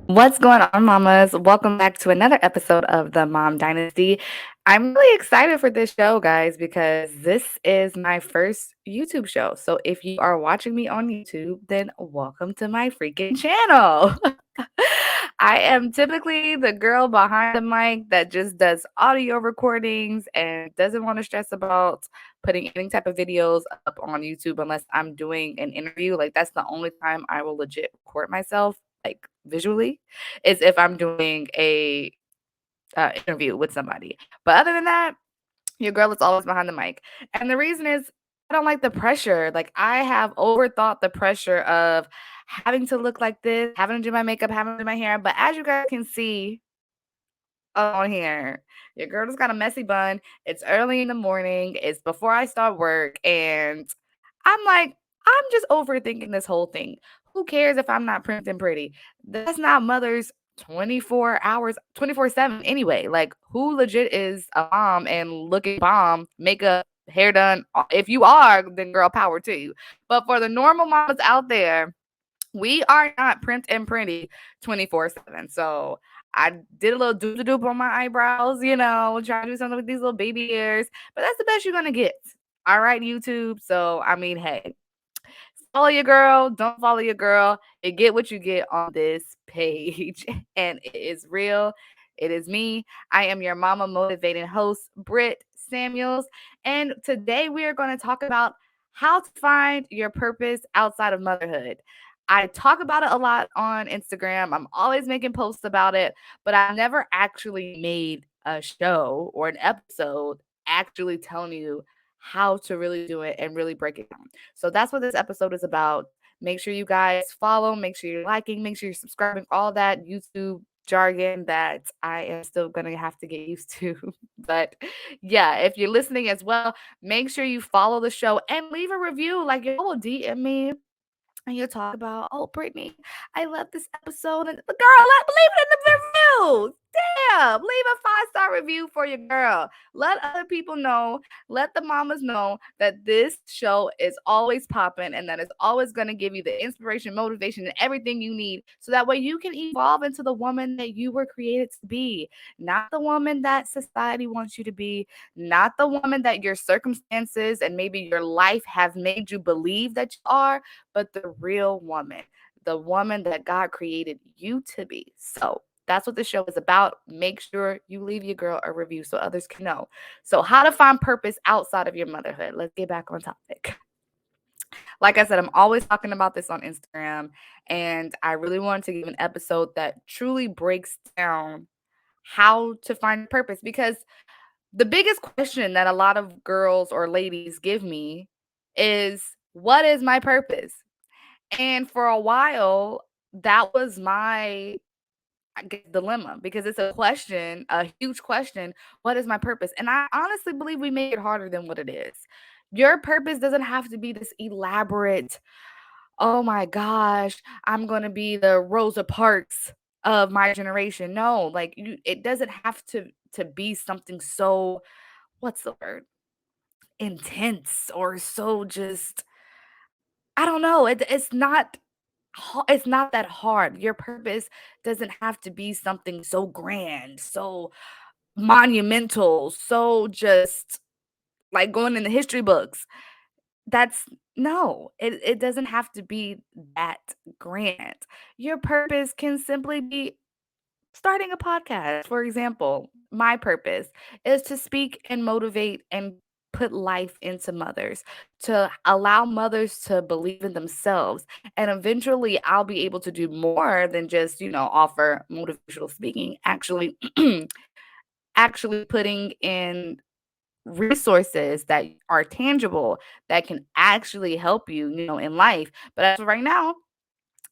What's going on, mamas? Welcome back to another episode of the Mom Dynasty. I'm really excited for this show, guys, because this is my first YouTube show. So if you are watching me on YouTube, then welcome to my freaking channel. I am typically the girl behind the mic that just does audio recordings and doesn't want to stress about putting any type of videos up on YouTube unless I'm doing an interview. Like, that's the only time I will legit record myself, like visually, is if I'm doing a interview with somebody. But other than that, your girl is always behind the mic. And the reason is I don't like the pressure. Like, I have overthought the pressure of having to look like this, having to do my makeup, having to do my hair. But as you guys can see on here, your girl just got a messy bun. It's early in the morning. It's before I start work. And I'm like, I'm just overthinking this whole thing. Who cares if I'm not prim and pretty? That's not mother's 24 hours, 24/7 anyway. Like, who legit is a mom and looking bomb, makeup, hair done? If you are, then girl, power to you. But for the normal mamas out there, we are not print and pretty 24/7. So I did a little doop doop on my eyebrows, trying to do something with these little baby ears. But that's the best you're gonna get. All right, YouTube. So I mean, hey, follow your girl, don't follow your girl. You get what you get on this page. And it is real. It is me. I am your mama motivating host, Britt Samuels. And today we are going to talk about how to find your purpose outside of motherhood. I talk about it a lot on Instagram. I'm always making posts about it, but I never actually made a show or an episode actually telling you how to really do it and really break it down. So that's what this episode is about. Make sure you guys follow, make sure you're liking, make sure you're subscribing, all that YouTube jargon that I am still going to have to get used to. But yeah, if you're listening as well, make sure you follow the show and leave a review. Like, y'all will DM me and you'll talk about, oh, Brittany, I love this episode. And the girl, leave it in the review. Damn, leave a 5-star review for your girl. Let other people know, let the mamas know that this show is always popping and that it's always going to give you the inspiration, motivation, and everything you need. So that way you can evolve into the woman that you were created to be, not the woman that society wants you to be, not the woman that your circumstances and maybe your life have made you believe that you are, but the real woman, the woman that God created you to be. So that's what the show is about. Make sure you leave your girl a review so others can know. So, how to find purpose outside of your motherhood. Let's get back on topic. Like I said, I'm always talking about this on Instagram, and I really wanted to give an episode that truly breaks down how to find purpose, because the biggest question that a lot of girls or ladies give me is, what is my purpose? And for a while, that was my, I guess, dilemma, because it's a question, a huge question. What is my purpose? And I honestly believe we make it harder than what it is. Your purpose doesn't have to be this elaborate, oh my gosh, I'm going to be the Rosa Parks of my generation. No, like, it doesn't have to be something so, what's the word? Intense, or so just, I don't know. It's not that hard. Your purpose doesn't have to be something so grand, so monumental, so just like going in the history books. That's no, it doesn't have to be that grand. Your purpose can simply be starting a podcast. For example, my purpose is to speak and motivate and put life into mothers, to allow mothers to believe in themselves. And eventually, I'll be able to do more than just, offer motivational speaking, actually putting in resources that are tangible, that can actually help you, in life. But as of right now,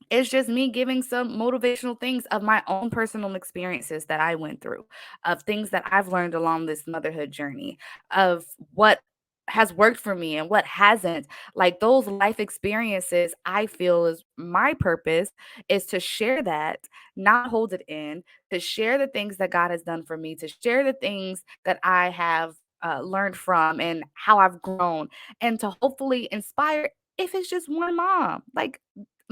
it's just me giving some motivational things of my own personal experiences that I went through, of things that I've learned along this motherhood journey, of what has worked for me and what hasn't. Like, those life experiences, I feel is my purpose, is to share that, not hold it in, to share the things that God has done for me, to share the things that I have learned from and how I've grown, and to hopefully inspire, if it's just one mom. Like,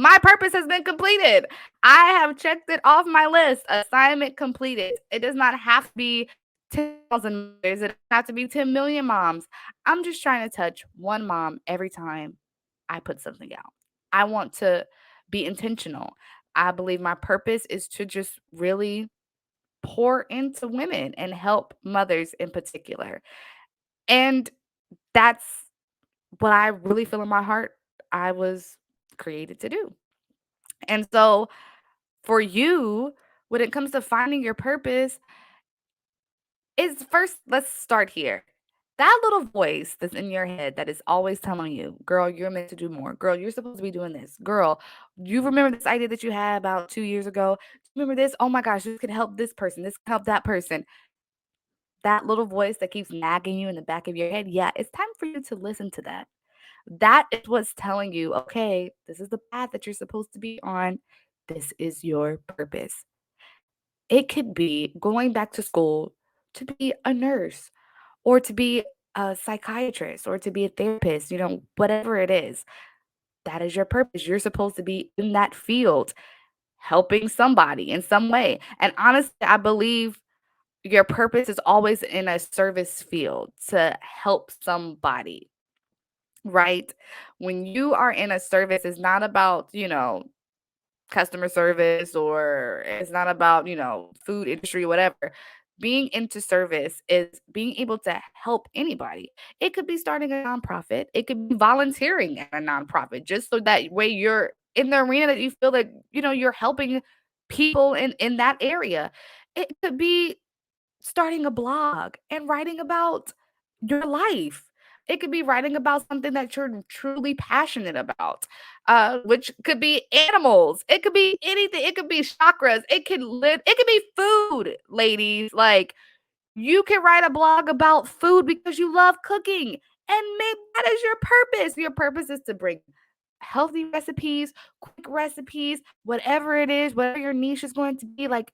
My purpose has been completed. I have checked it off my list. Assignment completed. It does not have to be 10,000 mothers. It doesn't have to be 10 million moms. I'm just trying to touch one mom every time I put something out. I want to be intentional. I believe my purpose is to just really pour into women and help mothers in particular. And that's what I really feel in my heart I was created to do. And so for you, when it comes to finding your purpose, is first, let's start here. That little voice that's in your head that is always telling you, girl, you're meant to do more. Girl, you're supposed to be doing this. Girl, you remember this idea that you had about 2 years ago? Remember this? Oh my gosh, this could help this person. This could help that person. That little voice that keeps nagging you in the back of your head. Yeah, it's time for you to listen to that. That is what's telling you, okay, this is the path that you're supposed to be on. This is your purpose. It could be going back to school to be a nurse or to be a psychiatrist or to be a therapist, whatever it is. That is your purpose. You're supposed to be in that field, helping somebody in some way. And honestly, I believe your purpose is always in a service field to help somebody, right? When you are in a service, it's not about, customer service or it's not about, food industry, whatever. Being into service is being able to help anybody. It could be starting a nonprofit, it could be volunteering at a nonprofit, just so that way you're in the arena that you feel that, you're helping people in that area. It could be starting a blog and writing about your life. It could be writing about something that you're truly passionate about, which could be animals. It could be anything. It could be chakras. It could be food, ladies. Like you can write a blog about food because you love cooking, and maybe that is your purpose. Your purpose is to bring healthy recipes, quick recipes, whatever it is, whatever your niche is going to be. Like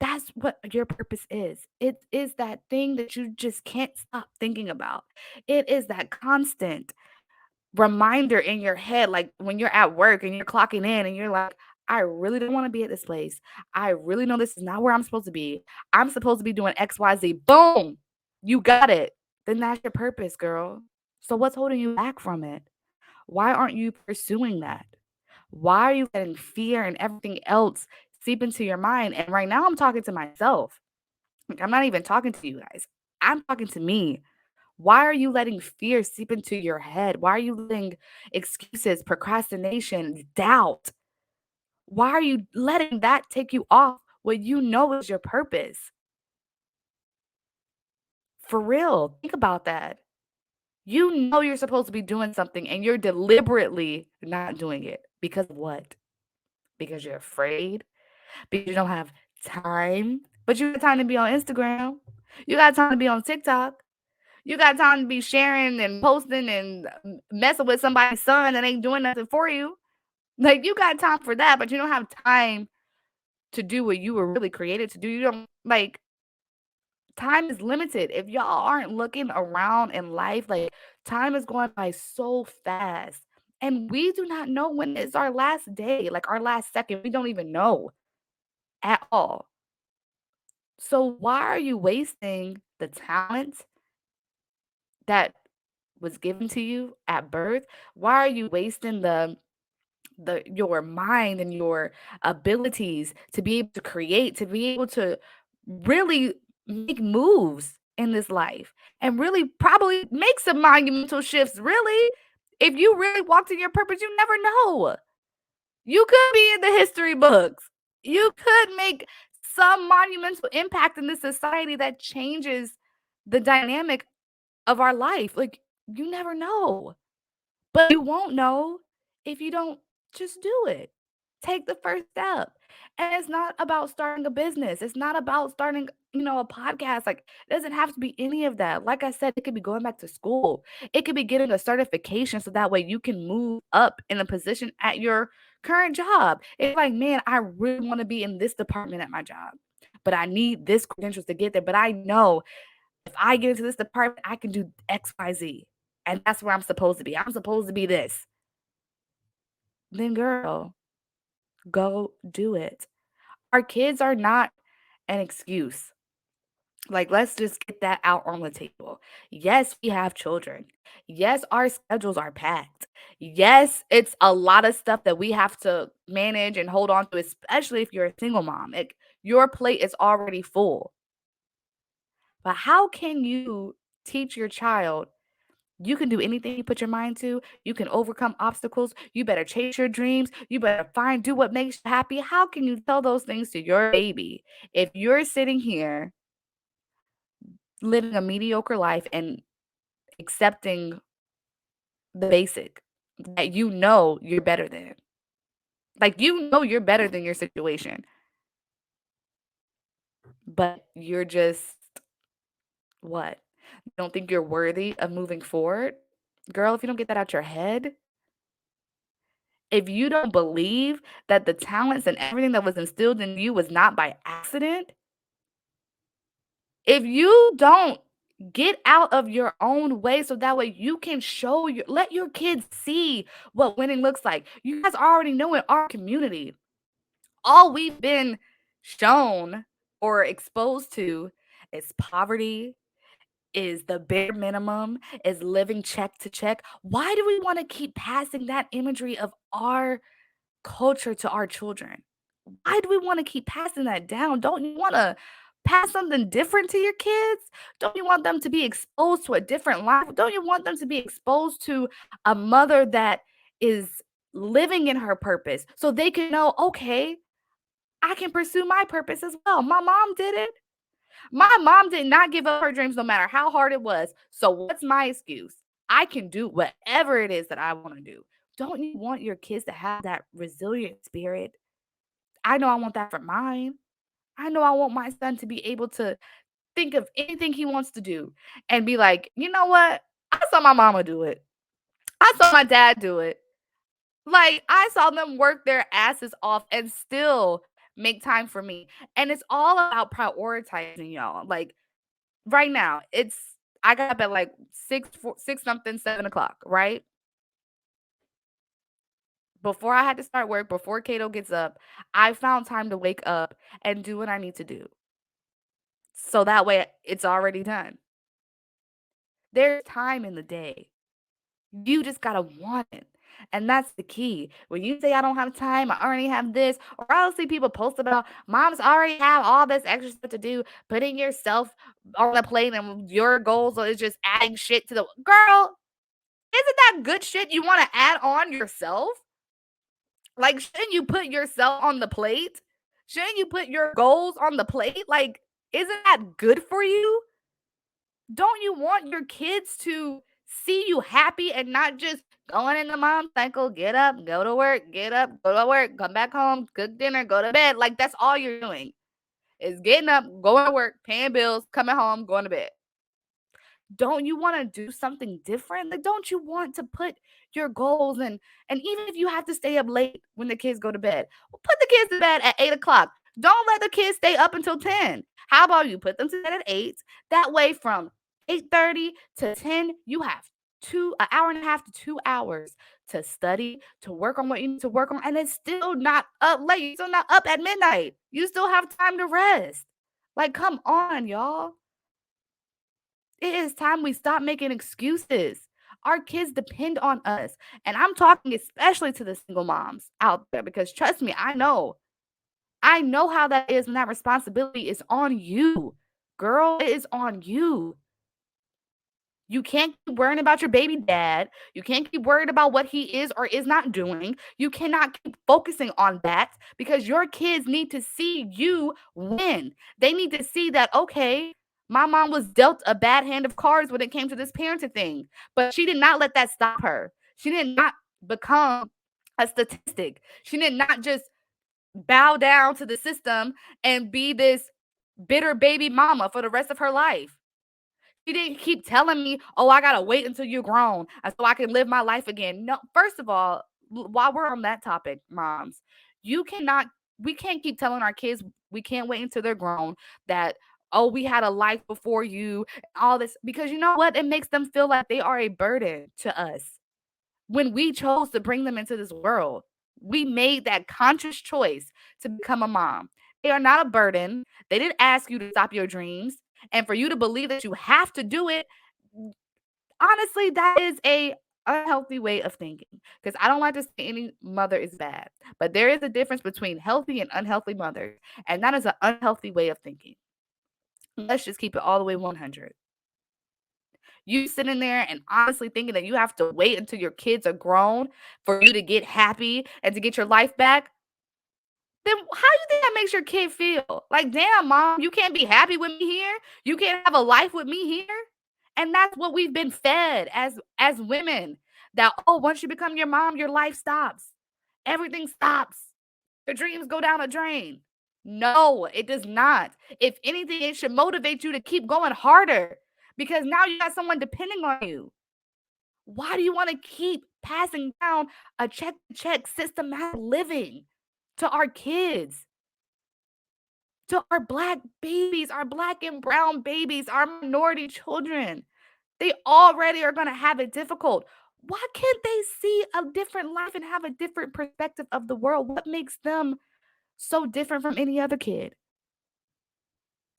that's what your purpose is. It is that thing that you just can't stop thinking about. It is that constant reminder in your head, like when you're at work and you're clocking in and you're like, I really don't want to be at this place. I really know this is not where I'm supposed to be. I'm supposed to be doing XYZ. Boom, you got it. Then that's your purpose, girl. So what's holding you back from it? Why aren't you pursuing that? Why are you letting fear and everything else seep into your mind? And right now, I'm talking to myself. Like, I'm not even talking to you guys. I'm talking to me. Why are you letting fear seep into your head? Why are you letting excuses, procrastination, doubt? Why are you letting that take you off what you know is your purpose? For real, think about that. You know you're supposed to be doing something and you're deliberately not doing it. Because of what? Because you're afraid? Because you don't have time? But you got time to be on Instagram. You got time to be on TikTok. You got time to be sharing and posting and messing with somebody's son that ain't doing nothing for you. Like you got time for that, but you don't have time to do what you were really created to do. You don't like time is limited. If y'all aren't looking around in life, like time is going by so fast. And we do not know when it's our last day, like our last second. We don't even know at all. So why are you wasting the talent that was given to you at birth? Why are you wasting the your mind and your abilities to be able to create, to be able to really make moves in this life and really probably make some monumental shifts, really? If you really walked in your purpose, you never know. You could be in the history books. You could make some monumental impact in this society that changes the dynamic of our life. Like, you never know. But you won't know if you don't just do it. Take the first step. And it's not about starting a business. It's not about starting, a podcast. Like, it doesn't have to be any of that. Like I said, it could be going back to school. It could be getting a certification so that way you can move up in a position at your current job. It's like, man, I really want to be in this department at my job, but I need this credentials to get there. But I know if I get into this department, I can do XYZ. And that's where I'm supposed to be. I'm supposed to be this. then girl, go do it. Our kids are not an excuse. Like, let's just get that out on the table. Yes, we have children. Yes, our schedules are packed. Yes, it's a lot of stuff that we have to manage and hold on to, especially if you're a single mom. Like, your plate is already full. But how can you teach your child you can do anything you put your mind to? You can overcome obstacles. You better chase your dreams. You better do what makes you happy. How can you tell those things to your baby if you're sitting here living a mediocre life and accepting the basic that you know you're better than? Like, you know you're better than your situation, but you're just what? You don't think you're worthy of moving forward? Girl, if you don't get that out your head, if you don't believe that the talents and everything that was instilled in you was not by accident, if you don't get out of your own way so that way you can let your kids see what winning looks like. You guys already know in our community, all we've been shown or exposed to is poverty, is the bare minimum, is living check to check. Why do we want to keep passing that imagery of our culture to our children? Why do we want to keep passing that down? Don't you want to pass something different to your kids? Don't you want them to be exposed to a different life? Don't you want them to be exposed to a mother that is living in her purpose so they can know, okay, I can pursue my purpose as well. My mom did it. My mom did not give up her dreams no matter how hard it was. So what's my excuse? I can do whatever it is that I want to do. Don't you want your kids to have that resilient spirit? I know I want that for mine. I know I want my son to be able to think of anything he wants to do and be like, you know what? I saw my mama do it. I saw my dad do it. Like, I saw them work their asses off and still make time for me. And it's all about prioritizing, y'all. Like, right now, I got up at like 6 something, 7 o'clock, right? Before I had to start work, before Kato gets up, I found time to wake up and do what I need to do. So that way it's already done. There's time in the day. You just gotta want it. And that's the key. When you say I don't have time, I already have this, or I'll see people post about moms already have all this extra stuff to do, putting yourself on the plate and your goals is just adding shit to the girl. Isn't that good shit you want to add on yourself? Like, shouldn't you put yourself on the plate? Shouldn't you put your goals on the plate? Like, isn't that good for you? Don't you want your kids to see you happy and not just going in the mom cycle, get up, go to work, get up, go to work, come back home, cook dinner, go to bed? Like, that's all you're doing is getting up, going to work, paying bills, coming home, going to bed. Don't you want to do something different? Like, don't you want to put your goals and even if you have to stay up late when the kids go to bed, well, put the kids to bed at 8 o'clock. Don't let the kids stay up until 10. How about you put them to bed at 8? That way from 8:30 to 10, you have an hour and a half to 2 hours to study, to work on what you need to work on, and it's still not up late. You're still not up at midnight. You still have time to rest. Like, come on, y'all. It is time we stop making excuses. Our kids depend on us. And I'm talking especially to the single moms out there because trust me, I know. I know how that is when that responsibility is on you. Girl, it is on you. You can't keep worrying about your baby dad. You can't keep worried about what he is or is not doing. You cannot keep focusing on that because your kids need to see you win. They need to see that, okay, my mom was dealt a bad hand of cards when it came to this parenting thing, but she did not let that stop her. She did not become a statistic. She did not just bow down to the system and be this bitter baby mama for the rest of her life. She didn't keep telling me, "Oh, I gotta wait until you're grown so I can live my life again." No, first of all, while we're on that topic, moms, you cannot we can't keep telling our kids we can't wait until they're grown that, "Oh, we had a life before you," all this because you know what? It makes them feel like they are a burden to us when we chose to bring them into this world. We made that conscious choice to become a mom. They are not a burden. They didn't ask you to stop your dreams. And for you to believe that you have to do it, honestly, that is a unhealthy way of thinking. Because I don't like to say any mother is bad, but there is a difference between healthy and unhealthy mothers, and that is an unhealthy way of thinking. Let's just keep it all the way 100. You sitting there and honestly thinking that you have to wait until your kids are grown for you to get happy and to get your life back, then how you think that makes your kid feel? Like, damn, mom, you can't be happy with me here. You can't have a life with me here. And that's what we've been fed as women. That, oh, once you become your mom, your life stops. Everything stops. Your dreams go down a drain. No, it does not. If anything, it should motivate you to keep going harder because now you got someone depending on you. Why do you want to keep passing down a check to check systematic living to our kids, to our black babies, our black and brown babies, our minority children? They already are going to have it difficult. Why can't they see a different life and have a different perspective of the world? What makes them so different from any other kid?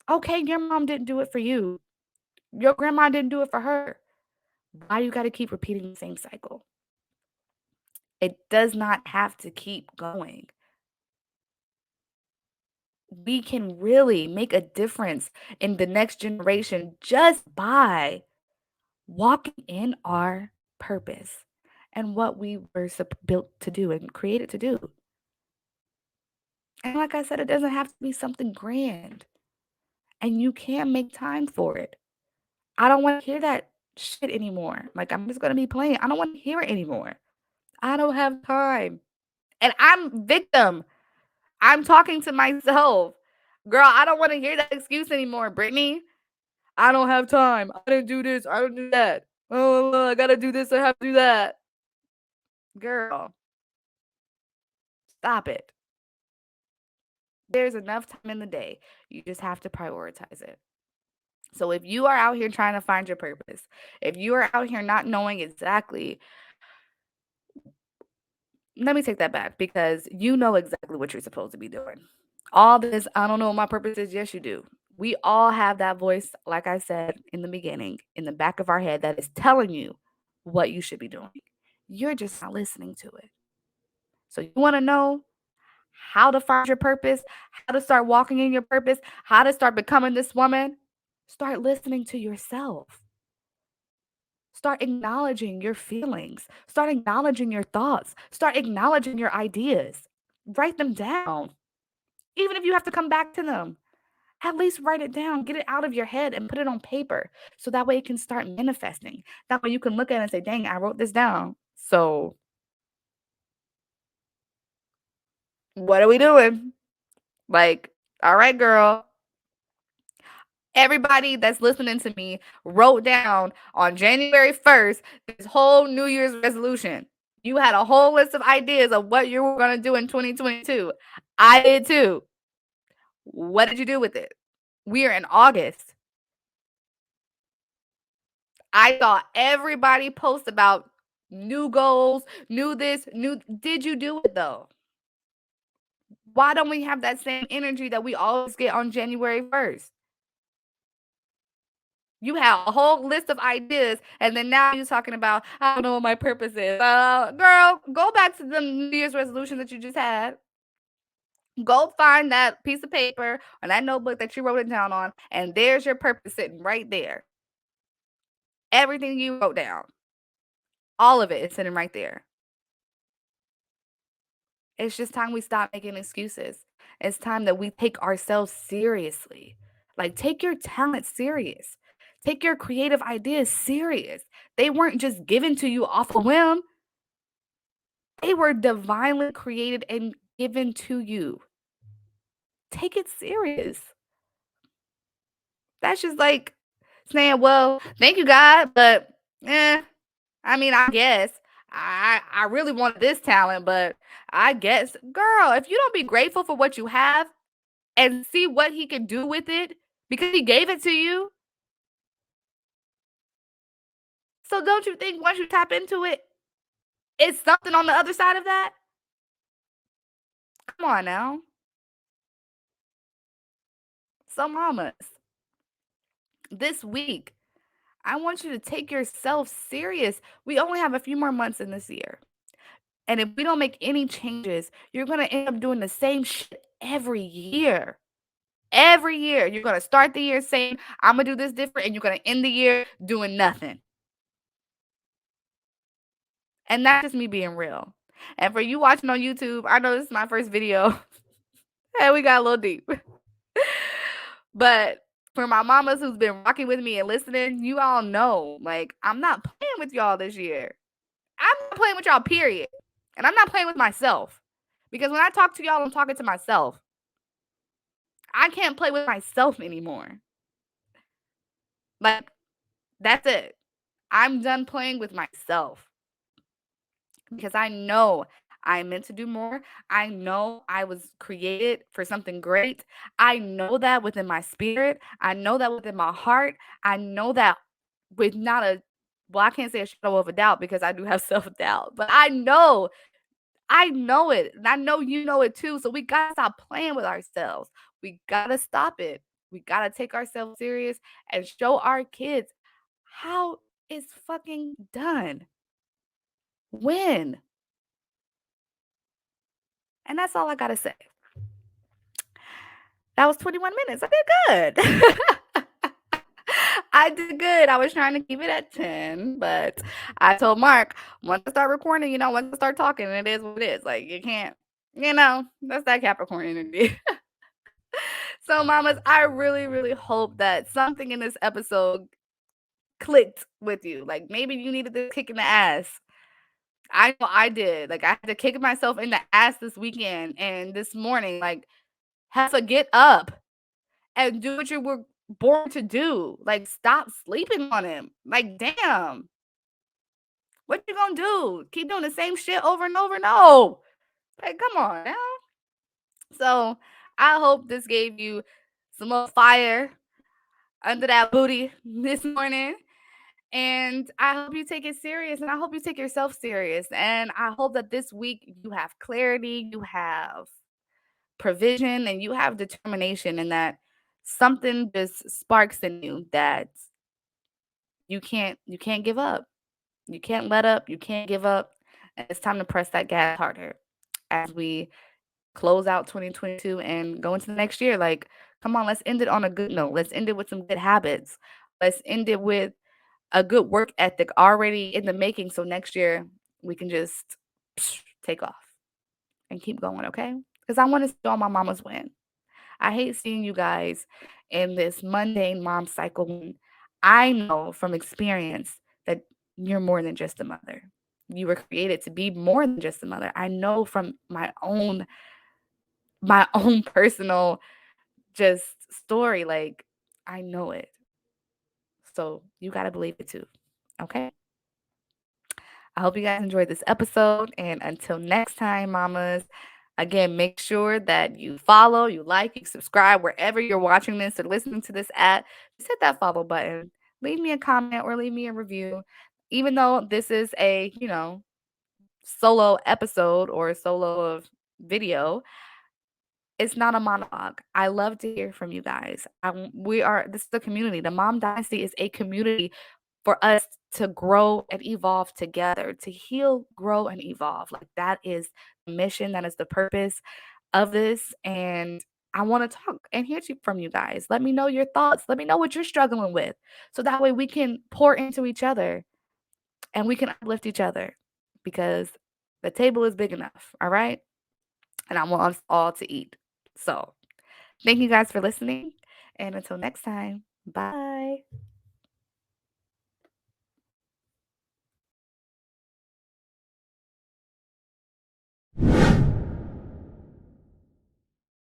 Okay, your mom didn't do it for you. Your grandma didn't do it for her. Why you got to keep repeating the same cycle? It does not have to keep going. We can really make a difference in the next generation just by walking in our purpose and what we were built to do and created to do. And like I said, it doesn't have to be something grand, and you can make time for it. I don't want to hear that shit anymore. Like, I'm just going to be plain. I don't want to hear it anymore. I don't have time. And I'm victim. I'm talking to myself. Girl, I don't want to hear that excuse anymore, Brittany. I don't have time. I didn't do this. I don't do that. Oh, I gotta do this. I have to do that. Girl, stop it. There's enough time in the day. You just have to prioritize it. So if you are out here trying to find your purpose, if you are out here not knowing exactly, let me take that back because you know exactly what you're supposed to be doing. All this, I don't know what my purpose is. Yes, you do. We all have that voice, like I said in the beginning, in the back of our head that is telling you what you should be doing. You're just not listening to it. So you want to know how to find your purpose, how to start walking in your purpose, how to start becoming this woman? Start listening to yourself. Start acknowledging your feelings. Start acknowledging your thoughts. Start acknowledging your ideas. Write them down. Even if you have to come back to them, at least write it down, get it out of your head and put it on paper. So that way it can start manifesting. That way you can look at it and say, dang, I wrote this down. So what are we doing? Like, all right, girl, everybody that's listening to me wrote down on January 1st this whole New Year's resolution. You had a whole list of ideas of what you were going to do in 2022. I did too. What did you do with it? We are in August. I saw everybody post about new goals, new this, new. Did you do it though? Why don't we have that same energy that we always get on January 1st? You have a whole list of ideas, and then now you're talking about, I don't know what my purpose is. Girl, go back to the New Year's resolution that you just had. Go find that piece of paper or that notebook that you wrote it down on, and there's your purpose sitting right there. Everything you wrote down, all of it is sitting right there. It's just time we stop making excuses. It's time that we take ourselves seriously. Like, take your talent serious. Take your creative ideas serious. They weren't just given to you off a whim. They were divinely created and given to you. Take it serious. That's just like saying, well, thank you, God, but I mean, I guess I really wanted this talent, but I guess, girl, if you don't be grateful for what you have and see what he can do with it because he gave it to you. So don't you think once you tap into it, it's something on the other side of that? Come on now. So, mamas, this week, I want you to take yourself serious. We only have a few more months in this year. And if we don't make any changes, you're going to end up doing the same shit every year. Every year, you're going to start the year saying, I'm going to do this different, and you're going to end the year doing nothing. And that's just me being real. And for you watching on YouTube, I know this is my first video. Hey, we got a little deep. But for my mamas who's been rocking with me and listening, you all know, like, I'm not playing with y'all this year. I'm not playing with y'all, period. And I'm not playing with myself. Because when I talk to y'all, I'm talking to myself. I can't play with myself anymore. Like, that's it. I'm done playing with myself. Because I know I'm meant to do more. I know I was created for something great. I know that within my spirit. I know that within my heart. I know that with not a, well, I can't say a shadow of a doubt because I do have self doubt, but I know it. And I know you know it too. So we got to stop playing with ourselves. We got to stop it. We got to take ourselves serious and show our kids how it's fucking done. When? And that's all I got to say. That was 21 minutes. I did good. I did good. I was trying to keep it at 10, but I told Mark, once I start recording, once I start talking, it is what it is. Like, you can't, that's that Capricorn energy. So, mamas, I really, really hope that something in this episode clicked with you. Like, maybe you needed this kick in the ass. I know I did. Like, I had to kick myself in the ass this weekend and this morning. Like, have to get up and do what you were born to do. Like, stop sleeping on him. Like, damn. What you gonna do? Keep doing the same shit over and over? No. Like, come on now. So, I hope this gave you some more fire under that booty this morning. And I hope you take it serious, and I hope you take yourself serious. And I hope that this week you have clarity, you have provision, and you have determination, and that something just sparks in you that you can't give up. You can't let up, you can't give up. And it's time to press that gas harder as we close out 2022 and go into the next year. Like, come on, let's end it on a good note. Let's end it with some good habits. Let's end it with a good work ethic already in the making. So next year we can just take off and keep going, okay? Because I want to see all my mamas win. I hate seeing you guys in this mundane mom cycle when I know from experience that you're more than just a mother. You were created to be more than just a mother. I know from my own personal just story, like, I know it. So you got to believe it too. Okay? I hope you guys enjoyed this episode. And until next time, mamas, again, make sure that you follow, you like, you subscribe wherever you're watching this or listening to this at. Just hit that follow button. Leave me a comment or leave me a review. Even though this is a, solo episode or solo of video, it's not a monologue. I love to hear from you guys. This is a community. The Mom Dynasty is a community for us to grow and evolve together, to heal, grow, and evolve. Like, that is the mission, that is the purpose of this. And I want to talk and hear from you guys. Let me know your thoughts. Let me know what you're struggling with. So that way we can pour into each other and we can uplift each other because the table is big enough. All right. And I want us all to eat. So thank you guys for listening. And until next time, bye.